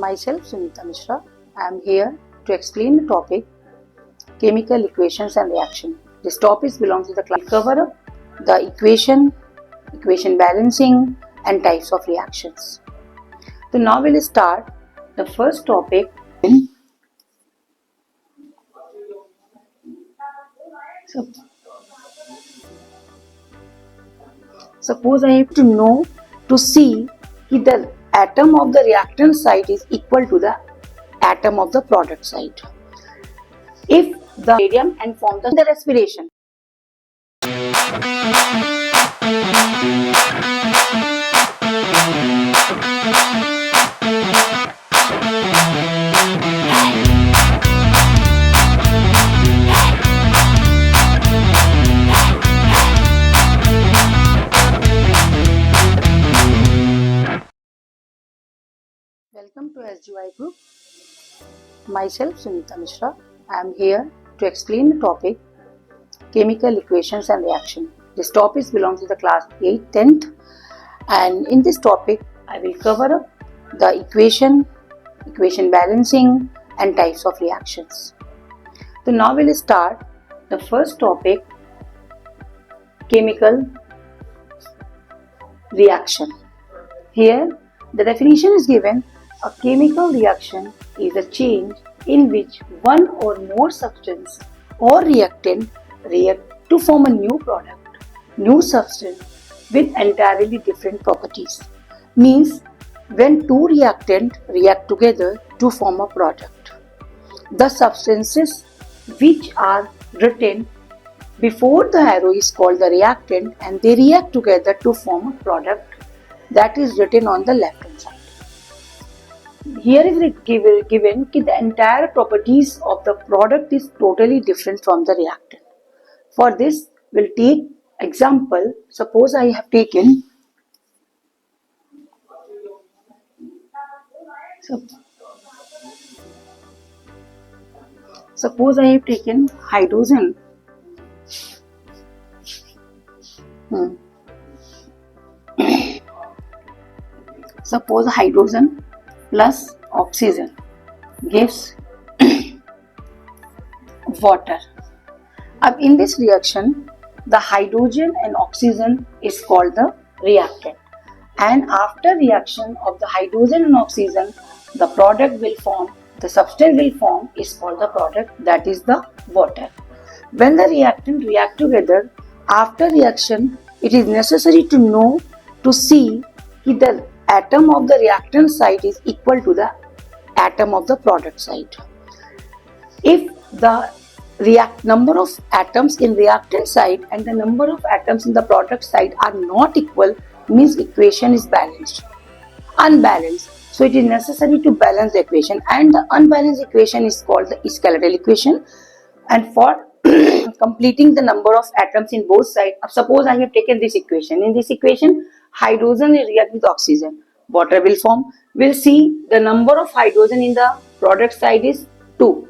Myself Sunita Mishra. I am here to explain the topic chemical equations and reaction. This topic belongs to the class. We cover up the equation balancing and types of reactions. So now we'll start the first topic. Suppose I have to see if the atom of the reactant side is equal to the atom of the product side. If the medium and form the respiration. Welcome to SGY Group. Myself Sunita Mishra. I am here to explain the topic chemical equations and reaction. This topic belongs to the class 8th, 10th, and in this topic I will cover up the equation balancing and types of reactions. So now we'll start the first topic, chemical reaction. Here the definition is given. A chemical reaction is a change in which one or more substance or reactant react to form a new product, new substance with entirely different properties. Means when two reactants react together to form a product. The substances which are written before the arrow is called the reactant, and they react together to form a product that is written on the left hand side. Here is given that the entire properties of the product is totally different from the reactant. For this, we'll take example. Suppose I have taken hydrogen. Suppose hydrogen plus oxygen gives water. Now in this reaction, the hydrogen and oxygen is called the reactant, and after reaction of the hydrogen and oxygen, the product will form, the substance will form is called the product, that is the water. When the reactant react together, after reaction, it is necessary to see if the atom of the reactant side is equal to the atom of the product side. If the number of atoms in reactant side and the number of atoms in the product side are not equal, means equation is unbalanced. So it is necessary to balance the equation, and the unbalanced equation is called the skeletal equation. And for completing the number of atoms in both sides, suppose I have taken this equation. In this equation, hydrogen will react with oxygen, water will form. We'll see the number of hydrogen in the product side is 2,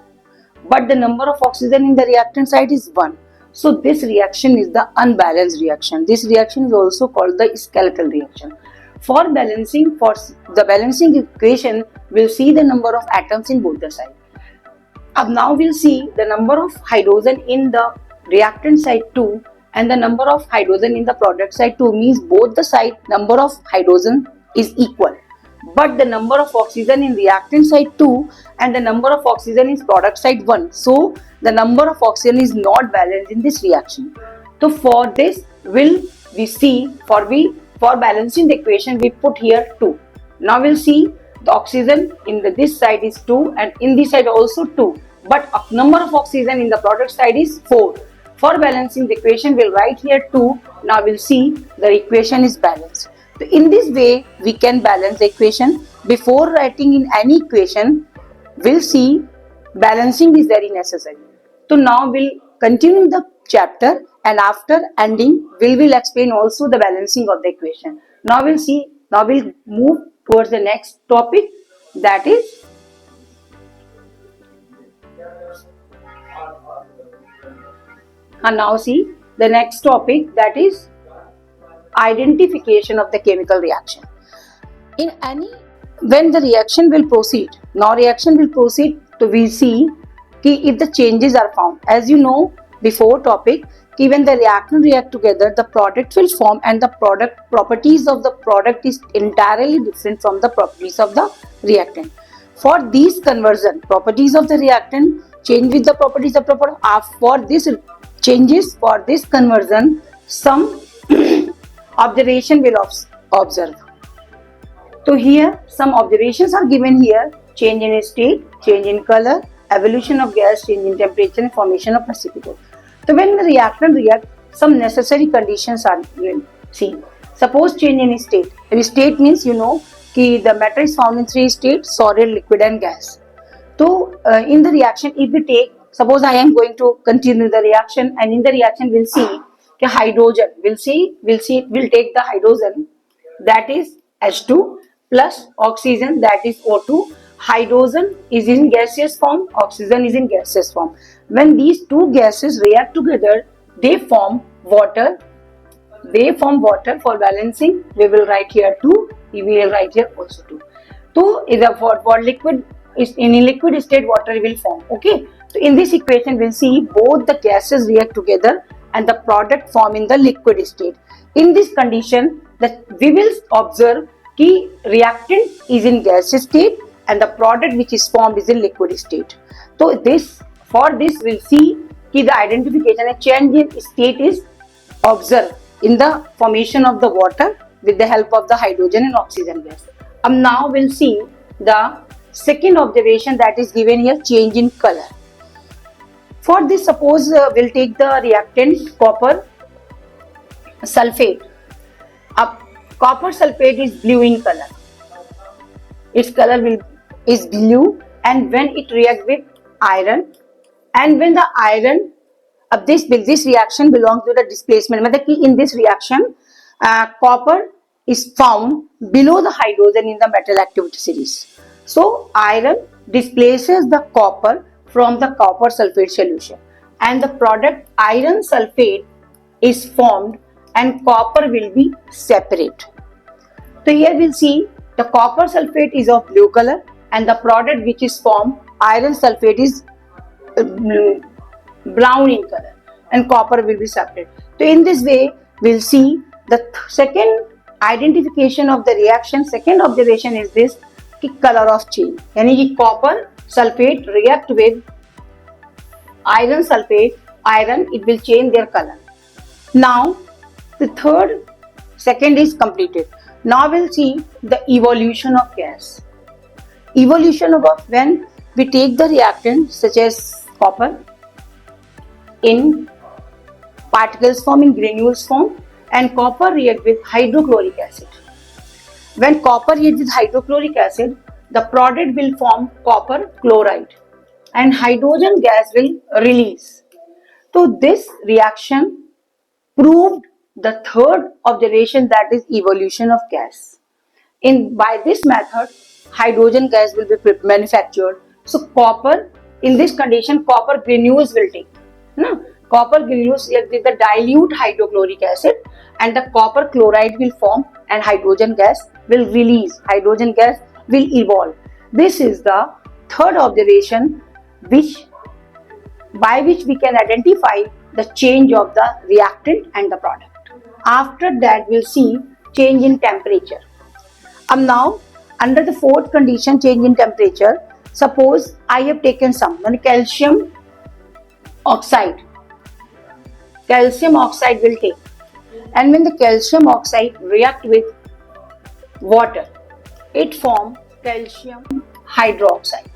but the number of oxygen in the reactant side is 1. So this reaction is the unbalanced reaction. This reaction is also called the skeletal reaction. For the balancing equation, we'll see the number of atoms in both the sides. Now we'll see the number of hydrogen in the reactant side 2 and the number of hydrogen in the product side 2, means both the side number of hydrogen is equal, but the number of oxygen in reactant side 2 and the number of oxygen in product side 1. So the number of oxygen is not balanced in this reaction. So for this, we see for balancing the equation, we put here 2. Now we'll see the oxygen in this side is 2 and in this side also 2, but number of oxygen in the product side is 4. For balancing the equation, we'll write here 2. Now we'll see the equation is balanced. So in this way, we can balance the equation. Before writing in any equation, we'll see balancing is very necessary. So now we'll continue the chapter, and after ending, we will explain also the balancing of the equation. Now we'll move towards the next topic, that is now see the next topic, that is identification of the chemical reaction. In any when the reaction will proceed, now reaction will proceed, so we see if the changes are found. As you know before topic, when the reactant react together, the product will form, and the product properties of the product is entirely different from the properties of the reactant. For these conversion, properties of the reactant change with the properties of the product. For this changes, for this conversion, some observation will observe. So here some observations are given here: change in state, change in color, evolution of gas, change in temperature, and formation of precipitate. So when the reactant react, some necessary conditions are seen. Suppose change in state. State means the matter is found in three states: solid, liquid, and gas. So in the reaction, if we take, suppose I am going to continue the reaction, and in the reaction we'll see the hydrogen. We'll take the hydrogen, that is H2, plus oxygen, that is O2. Hydrogen is in gaseous form, oxygen is in gaseous form. When these two gases react together, they form water. For balancing, we will write here 2, we will write here also 2. So for liquid, in a liquid state, water will form. Okay. So in this equation, we'll see both the gases react together and the product form in the liquid state. In this condition, we will observe that reactant is in gaseous state and the product which is formed is in liquid state. So for this we'll see that the identification and change in state is observed in the formation of the water with the help of the hydrogen and oxygen gas. Now we'll see the second observation, that is given here: change in color. For this, suppose we'll take the reactant copper sulfate. Copper sulfate is blue in color. Its color is blue, and when it reacts with iron, and when the iron of this reaction belongs to the displacement, in this reaction copper is found below the hydrogen in the metal activity series. So iron displaces the copper from the copper sulfate solution, and the product iron sulfate is formed, and copper will be separate. So here we'll see the copper sulfate is of blue color, and the product which is formed, iron sulfate, is brown in color, and copper will be separate. So in this way, we'll see the second identification of the reaction. Second observation is this: color of change. Yani copper sulfate react with iron sulfate, it will change their color. Now the second is completed. Now we'll see the evolution of gas. Evolution of when we take the reactant such as copper in particles form, in granules form, and copper react with hydrochloric acid. When copper reacts with hydrochloric acid, the product will form copper chloride, and hydrogen gas will release. So this reaction proved the third observation, that is evolution of gas. By this method, hydrogen gas will be manufactured. So copper, in this condition, copper granules will take. Copper granules with the dilute hydrochloric acid, and the copper chloride will form, and hydrogen gas will release. Hydrogen gas will evolve. This is the third observation by which we can identify the change of the reactant and the product. After that, we'll see change in temperature. Now, under the fourth condition, change in temperature, suppose I have taken some calcium oxide. Calcium oxide will take, and when the calcium oxide react with water, it forms calcium hydroxide.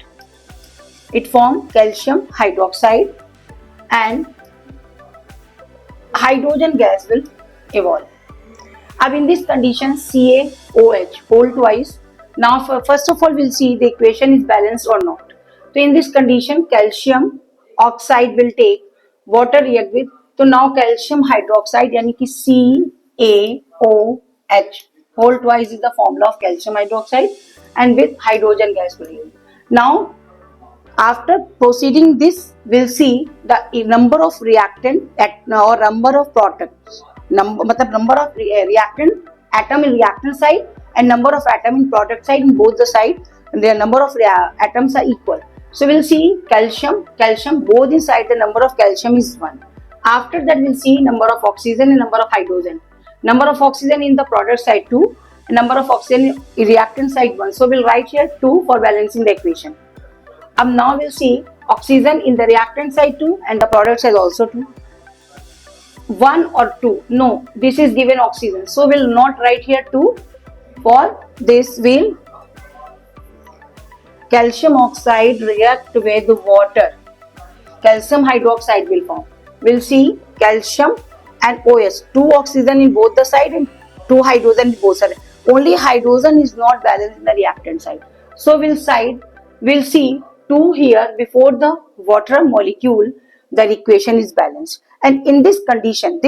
And hydrogen gas will evolve. In this condition, CaOH hold twice. Now first of all, we'll see the equation is balanced or not. So in this condition, calcium oxide will take, water react with, so now calcium hydroxide yani ki CaOH hold twice is the formula of calcium hydroxide, and with hydrogen gas will react. Now after proceeding this, we'll see the number of reactant or number of products, number of reactant atom in reactant side and number of atom in product side in both the side, their number of atoms are equal. So we'll see calcium, both inside the number of calcium is 1. After that we'll see number of oxygen and number of hydrogen. Number of oxygen in the product side 2, and number of oxygen in reactant side 1. So we'll write here 2 for balancing the equation. Now we'll see oxygen in the reactant side 2 and the product side also 2. 1 or 2? No, this is given oxygen. So we'll not write here 2. For this we'll calcium oxide react with water. Calcium hydroxide will form. We'll see calcium and OS. 2 oxygen in both the side and 2 hydrogen in both sides. Only hydrogen is not balanced in the reactant side. So we'll see 2 here before the water molecule, the equation is balanced. And in this condition,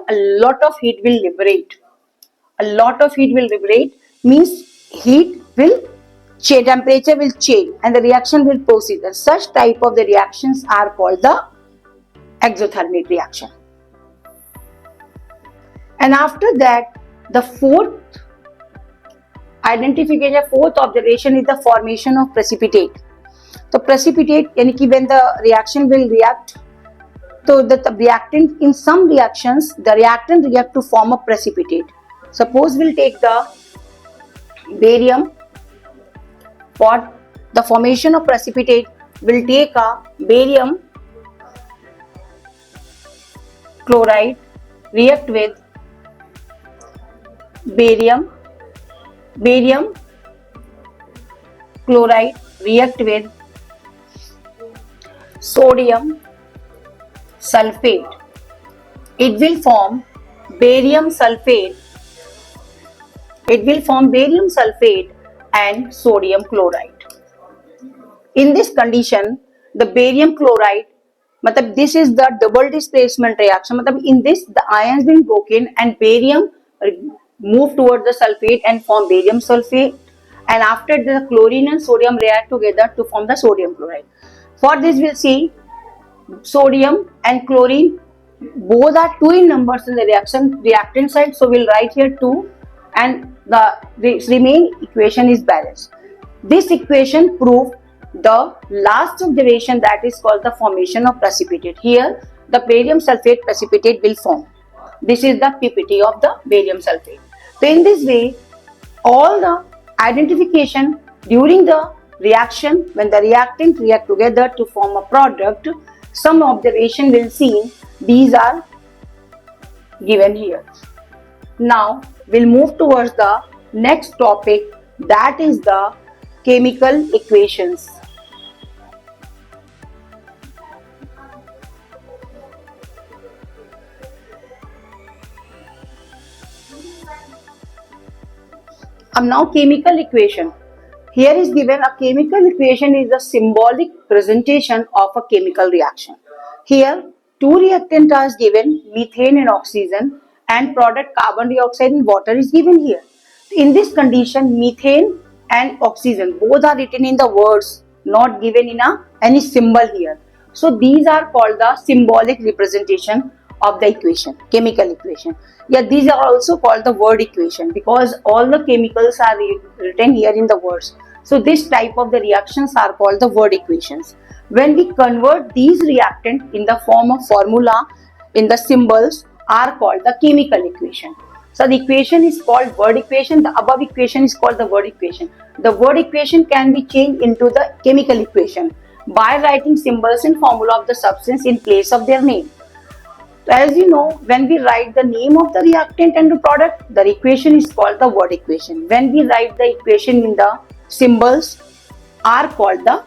a lot of heat will liberate. A lot of heat will liberate means heat will change, temperature will change and the reaction will proceed. And such type of the reactions are called the exothermic reaction. And after that, the fourth observation is the formation of precipitate. So precipitate, yani when the reaction will react, so the reactant, in some reactions, the reactant react to form a precipitate. Suppose we'll take the barium. For the formation of precipitate, we'll take a barium chloride, react with barium chloride, react with sodium sulfate. It will form barium sulfate. And sodium chloride. In this condition, the barium chloride, this is the double displacement reaction. In this, the ions being broken and barium move towards the sulfate and form barium sulfate. And after the chlorine and sodium react together to form the sodium chloride. For this, we'll see sodium and chlorine both are 2 in numbers in the reactant side. So we'll write here 2 and the remaining equation is balanced. This equation proved the last observation, that is called the formation of precipitate. Here the barium sulfate precipitate will form. This is the PPT of the barium sulfate. So in this way, all the identification during the reaction, when the reactant react together to form a product, some observation will see. These are given here. Now we'll move towards the next topic, that is the chemical equations. Now chemical equation. Here is given a chemical equation is a symbolic presentation of a chemical reaction. Here 2 reactants are given, methane and oxygen, and product carbon dioxide and water is given here. In this condition, methane and oxygen both are written in the words, not given in any symbol here. So these are called the symbolic representation of the equation, chemical equation. Yeah, these are also called the word equation because all the chemicals are written here in the words. So this type of the reactions are called the word equations. When we convert these reactants in the form of formula, in the symbols, are called the chemical equation. So the equation is called word equation. The above equation is called the word equation. The word equation can be changed into the chemical equation by writing symbols and formula of the substance in place of their name. So as you know, when we write the name of the reactant and the product, the equation is called the word equation. When we write the equation in the symbols, are called the,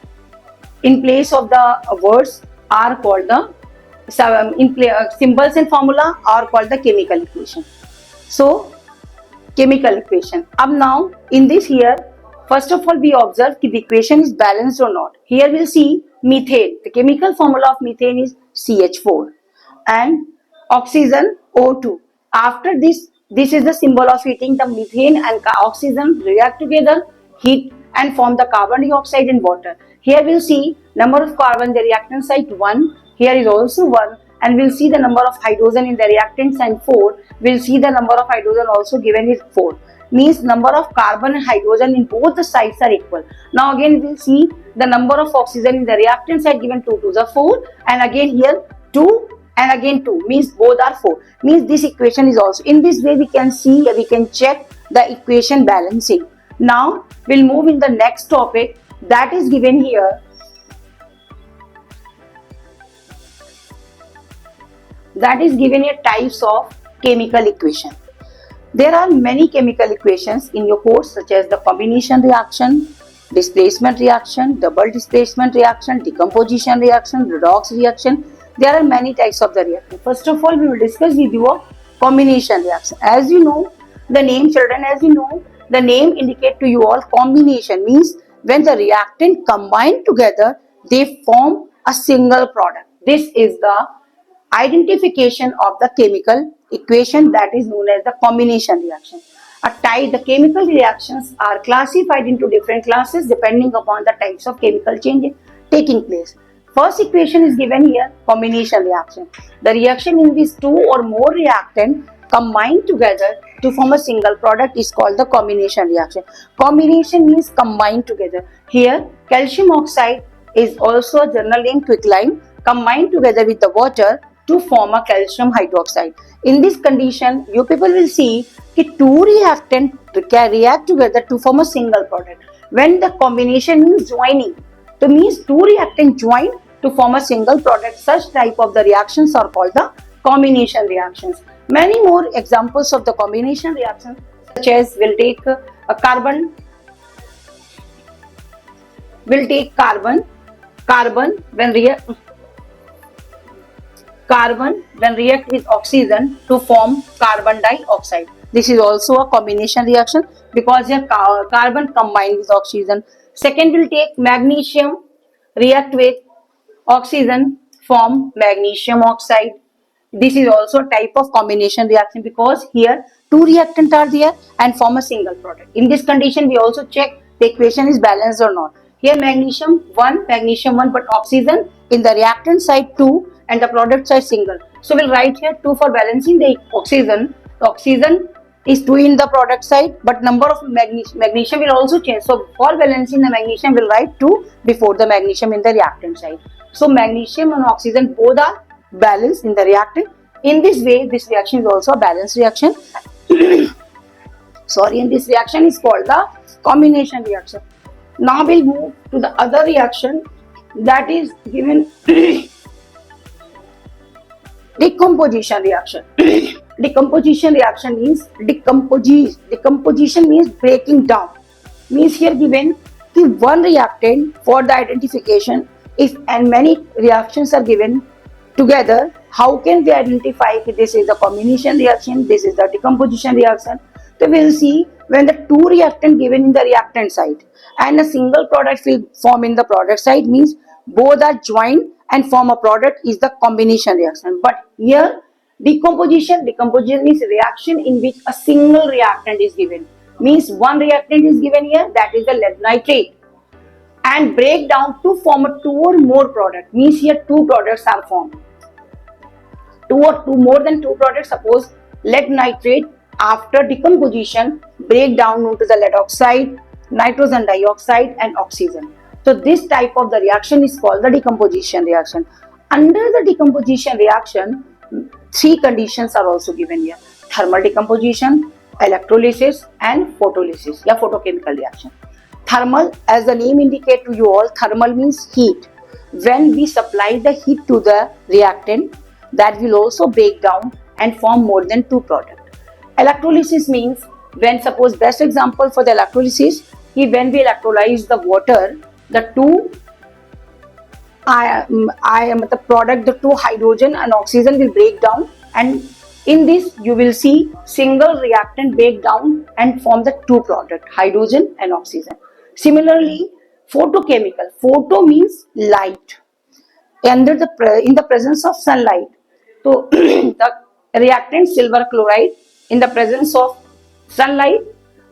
in place of the words, are called the symbols and formula are called the chemical equation. So chemical equation. Now in this here, first of all we observe if the equation is balanced or not. Here we'll see methane. The chemical formula of methane is CH4 and oxygen O2. After this is the symbol of heating. The methane and oxygen react together, heat and form the carbon dioxide and water. Here we'll see number of carbon, the reactant side 1. Here is also 1, and we'll see the number of hydrogen in the reactant side 4. We'll see the number of hydrogen also given is 4. means number of carbon and hydrogen in both the sides are equal. Now again we will see the number of oxygen in the reactant side given 2 to the 4, and again here 2 and again 2, means both are 4, means this equation is also. In this way we can see, we can check the equation balancing. Now we'll move in the next topic that is given here. That is given here types of chemical equation. There are many chemical equations in your course, such as the combination reaction, displacement reaction, double displacement reaction, decomposition reaction, redox reaction. There are many types of the reaction. First of all, we will discuss with you a combination reaction. As you know, the name children, as you know, the name indicate to you all combination means when the reactant combine together, they form a single product. This is the identification of the chemical equation that is known as the combination reaction. The chemical reactions are classified into different classes depending upon the types of chemical change taking place. First equation is given here, combination reaction. The reaction in which two or more reactant combine together to form a single product is called the combination reaction. Combination means combine together. Here calcium oxide is also a general name quicklime, combined together with the water to form a calcium hydroxide. In this condition, you people will see that two reactants can react together to form a single product. When the combination means joining, so means two reactants join to form a single product. Such type of the reactions are called the combination reactions. Many more examples of the combination reactions, such as we'll take a carbon. We'll take carbon when react with oxygen to form carbon dioxide. This is also a combination reaction because here carbon combined with oxygen. Second, we'll take magnesium react with oxygen, form magnesium oxide. This is also a type of combination reaction because here two reactants are there and form a single product. In this condition, we also check the equation is balanced or not. Here magnesium 1, but oxygen in the reactant side 2 and the product side single. So we'll write here 2 for balancing the oxygen. The oxygen is 2 in the product side, but number of magnesium will also change. So for balancing the magnesium, we'll write 2 before the magnesium in the reactant side. So magnesium and oxygen both are balanced in the reactant. In this way, this reaction is also a balanced reaction. And this reaction is called the combination reaction. Now we'll move to the other reaction that is given decomposition reaction. Decomposition means breaking down. Means here given the one reactant for the identification. If and many reactions are given together, how can we identify if this is a combination reaction, this is the decomposition reaction? So we will see when the two reactants given in the reactant side and a single product will form in the product side, means both are joined and form a product is the combination reaction. But here decomposition means reaction in which a single reactant is given. Means one reactant is given here, that is the lead nitrate, and break down to form a two or more product. Means here two products are formed. More than two products. Suppose lead nitrate after decomposition break down into the lead oxide, nitrogen dioxide and oxygen. So this type of the reaction is called the decomposition reaction. Under the decomposition reaction, three conditions are also given here: thermal decomposition, electrolysis and photolysis, photochemical reaction. Thermal, as the name indicate to you all, thermal means heat. When we supply the heat to the reactant, that will also break down and form more than two products. Electrolysis means when, suppose best example for the electrolysis, when we electrolyze the water, the two the two hydrogen and oxygen will break down, and in this you will see single reactant break down and form the two product, hydrogen and oxygen. Similarly, photochemical. Photo means light. In the presence of sunlight, so the reactant silver chloride in the presence of sunlight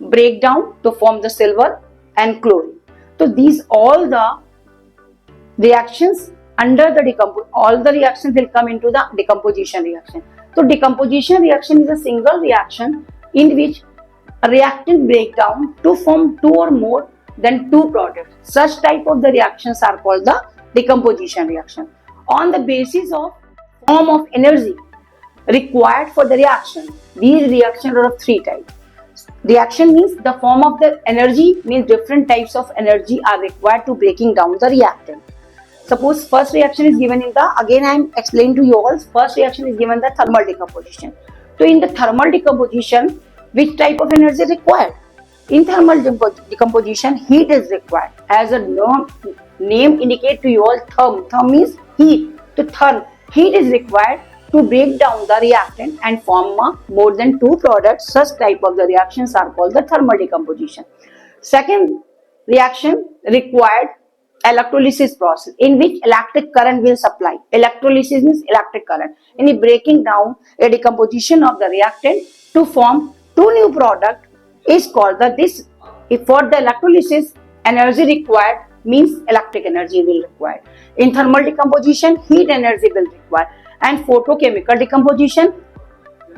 break down to form the silver and chlorine. So these all the reactions under the all the reactions will come into the decomposition reaction. So decomposition reaction is a single reaction in which a reactant breakdown to form two or more than two products. Such type of the reactions are called the decomposition reaction. On the basis of form of energy required for the reaction, these reactions are of three types. Reaction means the form of the energy, means different types of energy are required to breaking down the reactant. Suppose first reaction is given in the, again I am explaining to you all, first reaction is given the thermal decomposition. So in the thermal decomposition, which type of energy is required? In thermal decomposition, heat is required. As a name indicate to you all, therm means heat. So heat is required to break down the reactant and form more than two products. Such type of the reactions are called the thermal decomposition. Second reaction required electrolysis process, in which electric current will supply. Electrolysis means electric current. In the breaking down a decomposition of the reactant to form two new product is called the this. If for the electrolysis energy required means electric energy will require. In thermal decomposition, heat energy will require, and photochemical decomposition,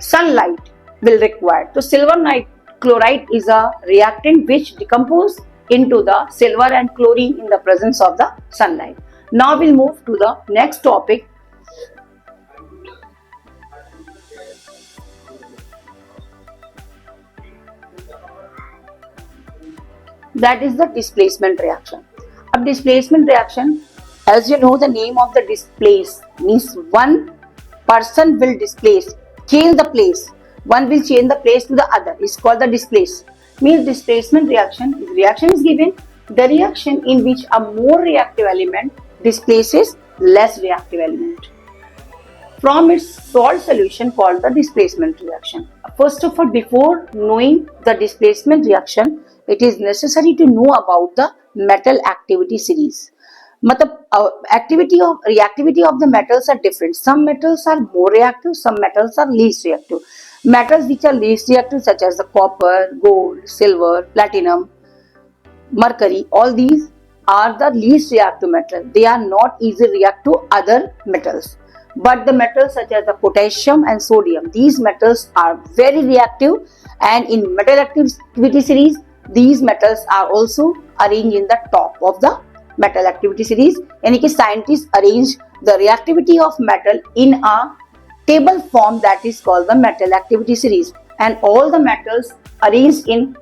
sunlight will require. So silver nitride chloride is a reactant which decomposes into the silver and chlorine in the presence of the sunlight. Now we'll move to the next topic. That is the displacement reaction. A displacement reaction, as you know, the name of the displace means one person will displace, change the place. One will change the place to the other. It's called the displace. Means displacement reaction. If reaction is given, the reaction in which a more reactive element displaces less reactive element from its salt solution, called the displacement reaction. First of all, before knowing the displacement reaction, it is necessary to know about the metal activity series. Activity of reactivity of the metals are different. Some metals are more reactive, some metals are least reactive. Metals which are least reactive, such as the copper, gold, silver, platinum, mercury, all these are the least reactive metal. They are not easy react to other metals. But the metals such as the potassium and sodium, these metals are very reactive, and in metal activity series, these metals are also arranged in the top of the metal activity series. यानी कि scientists arrange the reactivity of metal in a table form that is called the metal activity series, and all the metals arranged in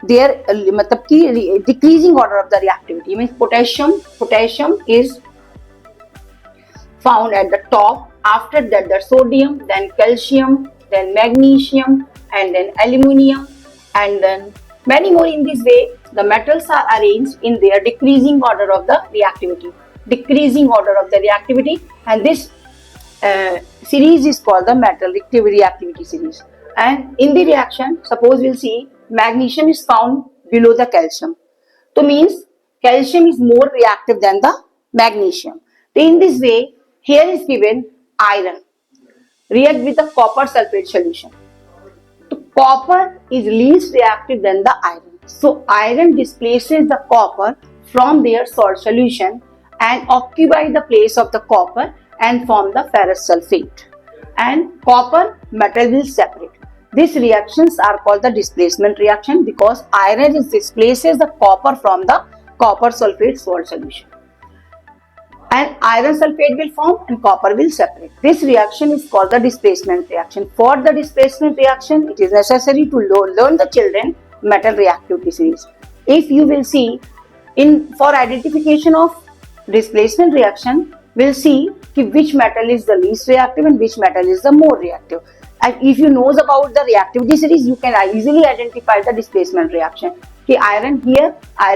their decreasing order of the reactivity. Means potassium is found at the top. After that, the sodium, then calcium, then magnesium, and then aluminium, and then many more. In this way, the metals are arranged in their decreasing order of the reactivity. And this series is called the metal reactivity series. And in the reaction, suppose we'll see magnesium is found below the calcium. So means calcium is more reactive than the magnesium. So in this way, here is given iron react with the copper sulfate solution. So copper is least reactive than the iron. So iron displaces the copper from their salt solution and occupy the place of the copper and form the ferrous sulfate. And copper metal will separate. These reactions are called the displacement reaction because iron displaces the copper from the copper sulfate salt solution. And iron sulfate will form and copper will separate. This reaction is called the displacement reaction. For the displacement reaction, it is necessary to learn the children metal reactivity series. If you will see, for identification of displacement reaction, we'll see which metal is the least reactive and which metal is the more reactive. And if you knows about the reactivity series, you can easily identify the displacement reaction. Iron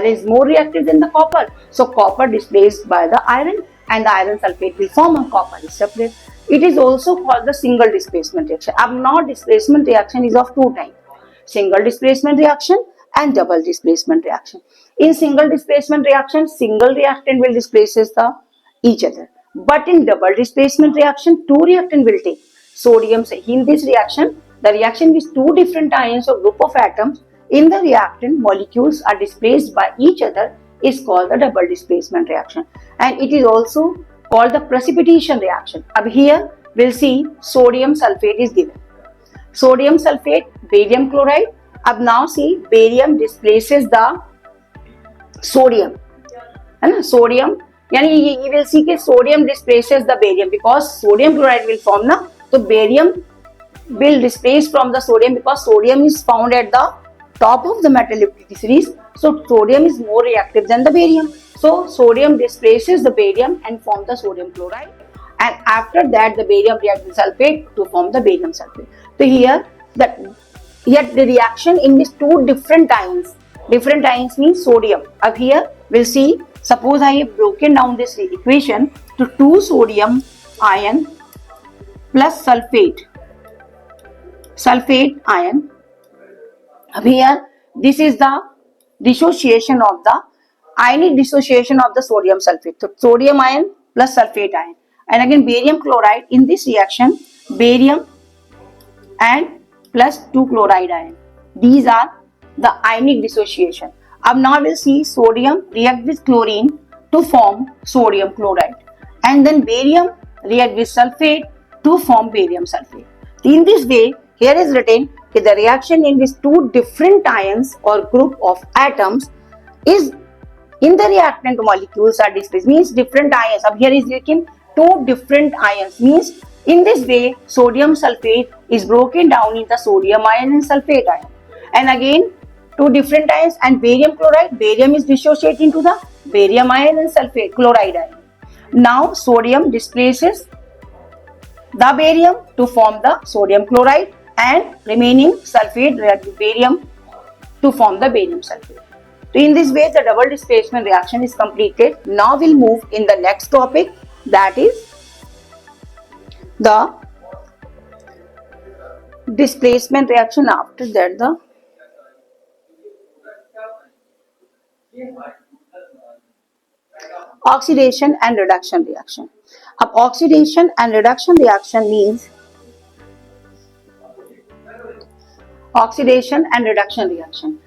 is more reactive than the copper. So copper displaced by the iron and the iron sulfate will form and copper is separate. It is also called the single displacement reaction. Now displacement reaction is of two types: single displacement reaction and double displacement reaction. In single displacement reaction, single reactant will displaces each other. But in double displacement reaction, two reactant will take sodium. In this reaction, the reaction with two different ions or group of atoms in the reactant molecules are displaced by each other is called the double displacement reaction. And it is also called the precipitation reaction. Here we'll see sodium sulfate is given. sodium sulfate, barium chloride. अब now see barium displaces the sodium, है ना, sodium यानी you will see कि sodium displaces the barium because sodium chloride will form ना, तो barium will displace from the sodium because sodium is found at the top of the metal liquidity series. So sodium is more reactive than the barium. So sodium displaces the barium and form the sodium chloride. And after that the barium reacts with sulfate to form the barium sulfate. So here the reaction in these two different ions. Different ions means sodium. Up here we'll see. Suppose I have broken down this equation to 2 sodium ion plus sulfate ion. Up here this is the dissociation of the ionic dissociation of the sodium sulfate. So sodium ion plus sulfate ion, and again barium chloride. In this reaction, barium and plus 2 chloride ion. These are the ionic dissociation. Now we'll see sodium react with chlorine to form sodium chloride, and then barium react with sulfate to form barium sulfate. In this way, here is written that the reaction in these two different ions or group of atoms is in the reactant molecules are displaced, means different ions. अब here is written 2 different ions, means in this way sodium sulfate is broken down into sodium ion and sulfate ion, and again 2 different ions, and barium chloride, barium is dissociated into the barium ion and sulfate chloride ion. Now sodium displaces the barium to form the sodium chloride, and remaining sulfate reacts with barium to form the barium sulfate. So in this way the double displacement reaction is completed. Now we'll move in the next topic, that is the displacement reaction. After that the oxidation and reduction reaction. अब oxidation and reduction reaction means oxidation and reduction reaction.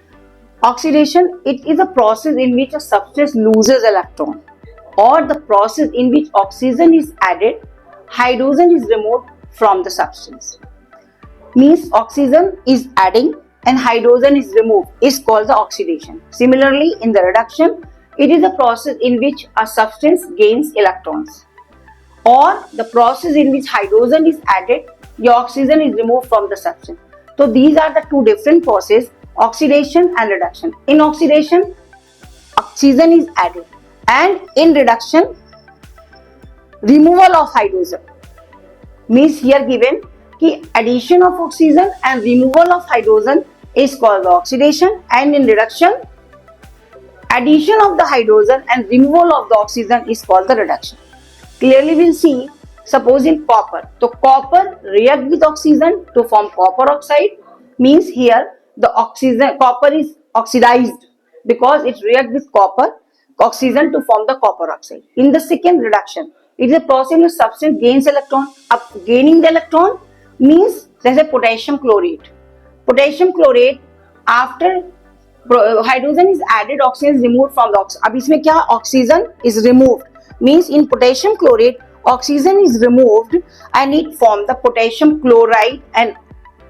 Oxidation, it is a process in which a substance loses electron, or the process in which oxygen is added, hydrogen is removed from the substance. Means oxygen is adding and hydrogen is removed is called the oxidation. Similarly, in the reduction, it is a process in which a substance gains electrons, or the process in which hydrogen is added, the oxygen is removed from the substance. So these are the 2 different processes, oxidation and reduction. In oxidation, oxygen is added, and in reduction, removal of hydrogen. Means here given कि addition of oxygen and removal of hydrogen is called the oxidation, and in reduction, addition of the hydrogen and removal of the oxygen is called the reduction. Clearly we'll see, suppose in copper, so copper react with oxygen to form copper oxide, means here the copper is oxidized because it reacts with oxygen to form the copper oxide. In the second reduction, it is a process in which substance gains electron. Gaining the electron means there's a potassium chlorate. Potassium chlorate, after hydrogen is added, oxygen is removed from the oxygen. अब इसमें क्या, oxygen is removed, means in potassium chlorate oxygen is removed and it forms the potassium chloride and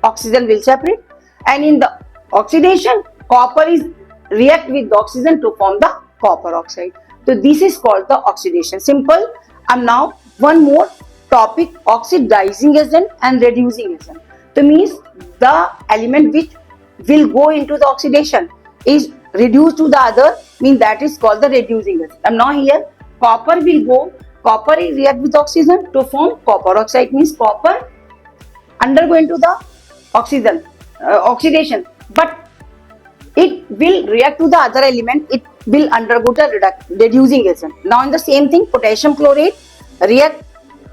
oxygen will separate, and in the oxidation copper is react with the oxygen to form the copper oxide. So this is called the oxidation. Simple. And now one more topic, oxidizing agent and reducing agent. So means the element which will go into the oxidation is reduced to the other, means that is called the reducing agent. And now here copper is react with oxygen to form copper oxide, means copper undergo into the oxidation, but it will react to the other element, it will undergo the reducing agent. Now in the same thing, potassium chlorate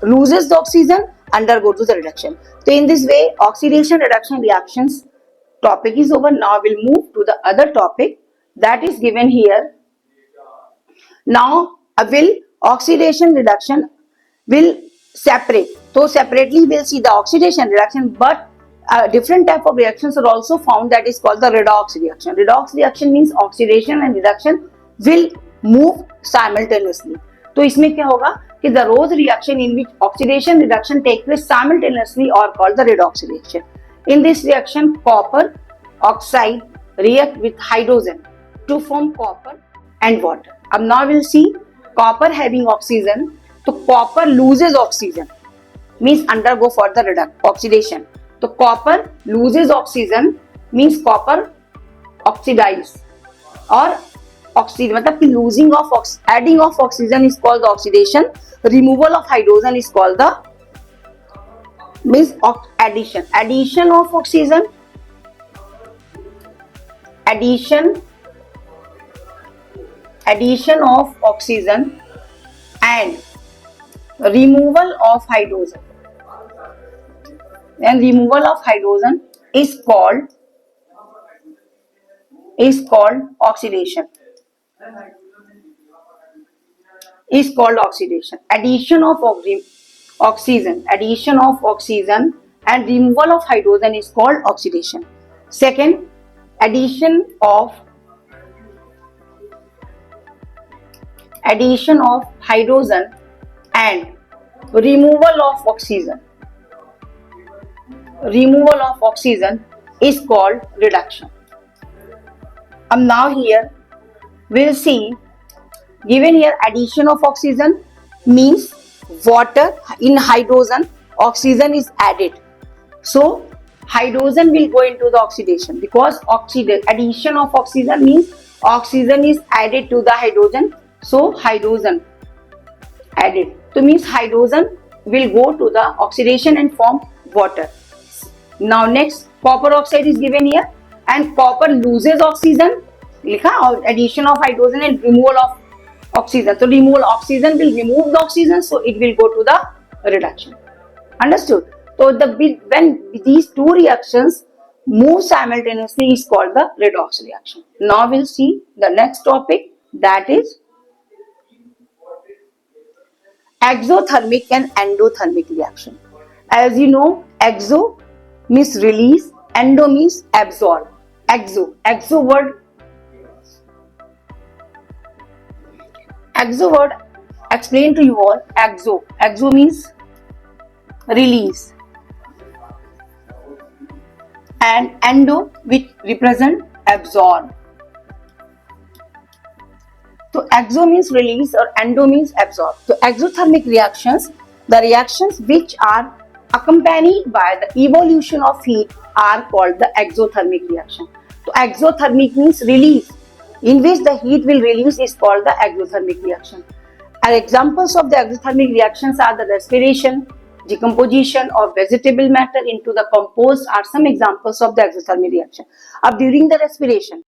loses the oxygen, undergo to the reduction. So in this way oxidation reduction reactions topic is over. Now we'll move to the other topic that is given here. Now oxidation reduction will separate. So separately we'll see the oxidation reduction, but different type of reactions are also found, that is called the redox reaction. Redox reaction means oxidation and reduction will move simultaneously. तो इसमें क्या होगा कि the those reaction in which oxidation reduction take place simultaneously are called the redox reaction. In this reaction, copper oxide react with hydrogen to form copper and water. Now we'll see copper having oxygen. So copper loses oxygen, means undergo further oxidation. So copper loses oxygen means copper oxidize or oxygen. मतलब कि losing of adding of oxygen is called the oxidation. Removal of hydrogen is called the means addition. Addition of oxygen. Addition of oxygen and removal of hydrogen. And removal of hydrogen is called oxidation. Is called oxidation. Addition of oxygen and removal of hydrogen is called oxidation. Second, addition of hydrogen and removal of oxygen. Removal of oxygen is called reduction. Now here we'll see, given here addition of oxygen means water in hydrogen, oxygen is added. So hydrogen will go into the oxidation because addition of oxygen means oxygen is added to the hydrogen. So hydrogen added. So means hydrogen will go to the oxidation and form water. Now next, copper oxide is given here and copper loses oxygen. लिखा और addition of hydrogen and removal of oxygen. So removal oxygen will remove the oxygen, so it will go to the reduction. Understood? So when these two reactions move simultaneously is called the redox reaction. Now we'll see the next topic, that is exothermic and endothermic reaction. As you know, exo means release, endo means absorb. Exo word explain to you all. Exo means release and endo which represent absorb. So exo means release or endo means absorb. So exothermic reactions, the reactions which are accompanied by the evolution of heat are called the exothermic reaction. So exothermic means release, in which the heat will release is called the exothermic reaction. And examples of the exothermic reactions are the respiration, decomposition of vegetable matter into the compost are some examples of the exothermic reaction. During the respiration,